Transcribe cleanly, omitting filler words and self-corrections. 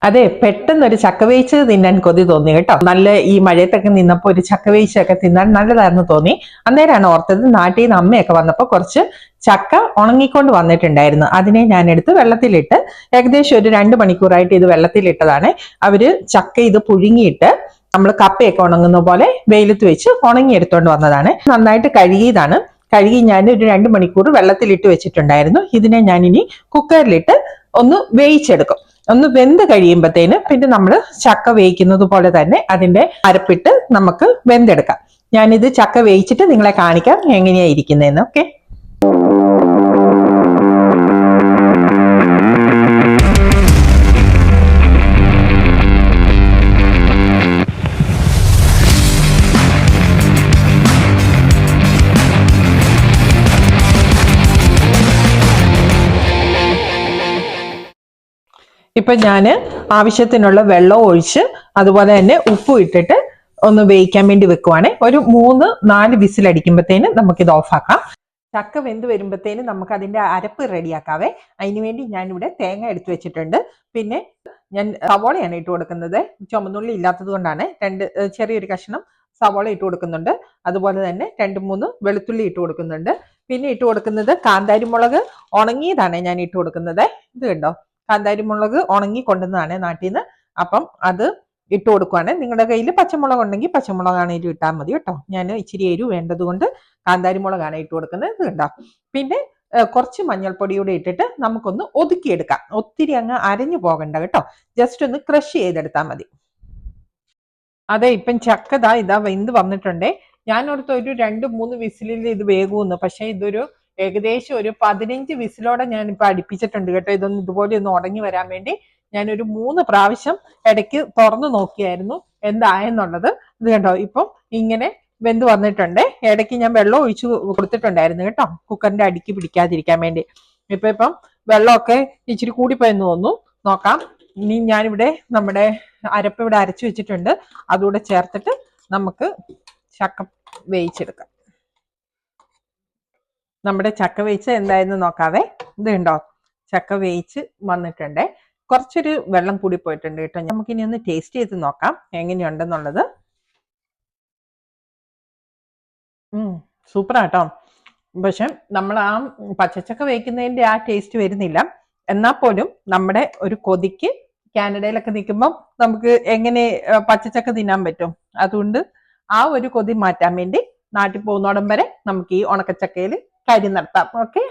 അതെ, പെട്ടെന്നൊരു ചക്ക വേവിച്ച് തിന്നാൻ കൊതി തോന്നി കേട്ടോ. നല്ല ഈ മഴയത്തൊക്കെ നിന്നപ്പോൾ ഒരു ചക്ക വേവിച്ചൊക്കെ തിന്നാൻ നല്ലതായിരുന്നു തോന്നി. അന്നേരമാണ് ഓർത്തത് നാട്ടിൽ നിന്ന് അമ്മയൊക്കെ വന്നപ്പോൾ കുറച്ച് ചക്ക ഉണങ്ങിക്കൊണ്ട് വന്നിട്ടുണ്ടായിരുന്നു. അതിനെ ഞാൻ എടുത്ത് വെള്ളത്തിലിട്ട് ഏകദേശം ഒരു 2 മണിക്കൂറായിട്ട് ഇത് വെള്ളത്തിലിട്ടതാണ്. അവര് ചക്ക ഇത് പുഴുങ്ങിയിട്ട് നമ്മൾ കപ്പയൊക്കെ ഉണങ്ങുന്ന പോലെ വെയിലത്ത് വെച്ച് ഉണങ്ങി എടുത്തോണ്ട് വന്നതാണ്. നന്നായിട്ട് കഴുകിയതാണ്. കഴുകി ഞാൻ ഒരു 2 മണിക്കൂർ വെള്ളത്തിലിട്ട് വെച്ചിട്ടുണ്ടായിരുന്നു. ഇതിനെ ഞാൻ ഇനി കുക്കറിലിട്ട് ഒന്ന് വേവിച്ചെടുക്കും. ഒന്ന് വെന്ത് കഴിയുമ്പോഴത്തേന് പിന്നെ നമ്മൾ ചക്ക വേവിക്കുന്നത് പോലെ തന്നെ അതിന്റെ അരപ്പിട്ട് നമുക്ക് വെന്തെടുക്കാം. ഞാനിത് ചക്ക വേവിച്ചിട്ട് നിങ്ങളെ കാണിക്കാം എങ്ങനെയാ ഇരിക്കുന്നതെന്ന്. ഓക്കെ, ഇപ്പൊ ഞാൻ ആവശ്യത്തിനുള്ള വെള്ളം ഒഴിച്ച് അതുപോലെ തന്നെ ഉപ്പും ഇട്ടിട്ട് ഒന്ന് വേവിക്കാൻ വേണ്ടി വെക്കുവാണ്. ഒരു 3-4 വിസിലടിക്കുമ്പോഴത്തേന് നമുക്കിത് ഓഫാക്കാം. ചക്ക വെന്ത് വരുമ്പോഴത്തേന് നമുക്ക് അതിന്റെ അരപ്പ് റെഡിയാക്കാവേ. അതിനുവേണ്ടി ഞാനിവിടെ തേങ്ങ എടുത്തു വെച്ചിട്ടുണ്ട്. പിന്നെ ഞാൻ സവോളയാണ് ഇട്ട് കൊടുക്കുന്നത്. ചുമന്നുള്ളി ഇല്ലാത്തത് കൊണ്ടാണ് ചെറിയൊരു കഷ്ണം സവോള ഇട്ട് കൊടുക്കുന്നുണ്ട്. അതുപോലെ തന്നെ 2-3 വെളുത്തുള്ളി ഇട്ട് കൊടുക്കുന്നുണ്ട്. പിന്നെ ഇട്ട് കൊടുക്കുന്നത് കാന്താരി മുളക് ഉണങ്ങിയതാണ് ഞാൻ ഇട്ട് കൊടുക്കുന്നത്. ഇത് കണ്ടോ, കാന്താരി മുളക് ഉണങ്ങി കൊണ്ടുവന്നതാണ് നാട്ടിൽ നിന്ന്. അപ്പം അത് ഇട്ട് കൊടുക്കുവാണ്. നിങ്ങളുടെ കയ്യിൽ പച്ചമുളക് ഉണ്ടെങ്കിൽ പച്ചമുളകാണേലും ഇട്ടാൽ മതി കേട്ടോ. ഞാൻ ഇച്ചിരി എരിവ് വേണ്ടത് കൊണ്ട് കാന്താരി മുളകാണ് ഇട്ട് കൊടുക്കുന്നത്. ഇത് കണ്ടോ. പിന്നെ കുറച്ച് മഞ്ഞൾപ്പൊടിയൂടെ ഇട്ടിട്ട് നമുക്കൊന്ന് ഒതുക്കിയെടുക്കാം. ഒത്തിരി അങ്ങ് അരഞ്ഞു പോകണ്ട കേട്ടോ, ജസ്റ്റ് ഒന്ന് ക്രഷ് ചെയ്തെടുത്താൽ മതി. അതെ, ഇപ്പം ചക്കതാ ഇതാ വെന്ത് വന്നിട്ടുണ്ടേ. ഞാനോർത്ത് ഒരു 2-3 വിസിലിൽ ഇത് വേകുമെന്ന്. പക്ഷെ ഇതൊരു ഏകദേശം ഒരു 15 വിസിലോടെ ഞാൻ ഇപ്പൊ അടുപ്പിച്ചിട്ടുണ്ട് കേട്ടോ. ഇതൊന്ന് ഇതുപോലെ ഒന്ന് ഉടങ്ങി വരാൻ വേണ്ടി ഞാനൊരു 3 പ്രാവശ്യം ഇടയ്ക്ക് തുറന്നു നോക്കിയായിരുന്നു എന്തായെന്നുള്ളത്. ഇത് കണ്ടോ, ഇപ്പം ഇങ്ങനെ വെന്ത് വന്നിട്ടുണ്ട്. ഇടയ്ക്ക് ഞാൻ വെള്ളം ഒഴിച്ചു കൊടുത്തിട്ടുണ്ടായിരുന്നു കേട്ടോ, കുക്കറിന്റെ അടിക്ക് പിടിക്കാതിരിക്കാൻ വേണ്ടി. ഇപ്പം വെള്ളമൊക്കെ ഇച്ചിരി കൂടിപ്പോയെന്ന് തോന്നുന്നു. നോക്കാം. ഇനി ഞാനിവിടെ നമ്മുടെ അരപ്പ് ഇവിടെ അരച്ചു വെച്ചിട്ടുണ്ട്. അതുകൂടെ ചേർത്തിട്ട് നമുക്ക് ചക്ക വേവിച്ചെടുക്കാം. നമ്മുടെ ചക്ക വേവിച്ച് എന്തായെന്ന് നോക്കാവേ. ഇത് ഉണ്ടോ, ചക്ക വേവിച്ച് വന്നിട്ടുണ്ട്. കുറച്ചൊരു വെള്ളം കൂടി പോയിട്ടുണ്ട് കേട്ടോ. നമുക്കിനി ഒന്ന് ടേസ്റ്റ് ചെയ്ത് നോക്കാം എങ്ങനെയുണ്ടെന്നുള്ളത്. സൂപ്പറാട്ടോ. പക്ഷെ നമ്മൾ ആ പച്ചച്ചക്ക വേവിക്കുന്നതിന്റെ ആ ടേസ്റ്റ് വരുന്നില്ല. എന്നാൽ പോലും നമ്മുടെ ഒരു കൊതിക്ക് കാനഡയിലൊക്കെ നിൽക്കുമ്പോൾ നമുക്ക് എങ്ങനെ പച്ചച്ചക്ക തിന്നാൻ പറ്റും. അതുകൊണ്ട് ആ ഒരു കൊതി മാറ്റാൻ വേണ്ടി നാട്ടിൽ പോകുന്നോടം വരെ നമുക്ക് ഈ ഉണക്കച്ചക്കയിൽ കാര്യം നടത്താം. ഓക്കെ.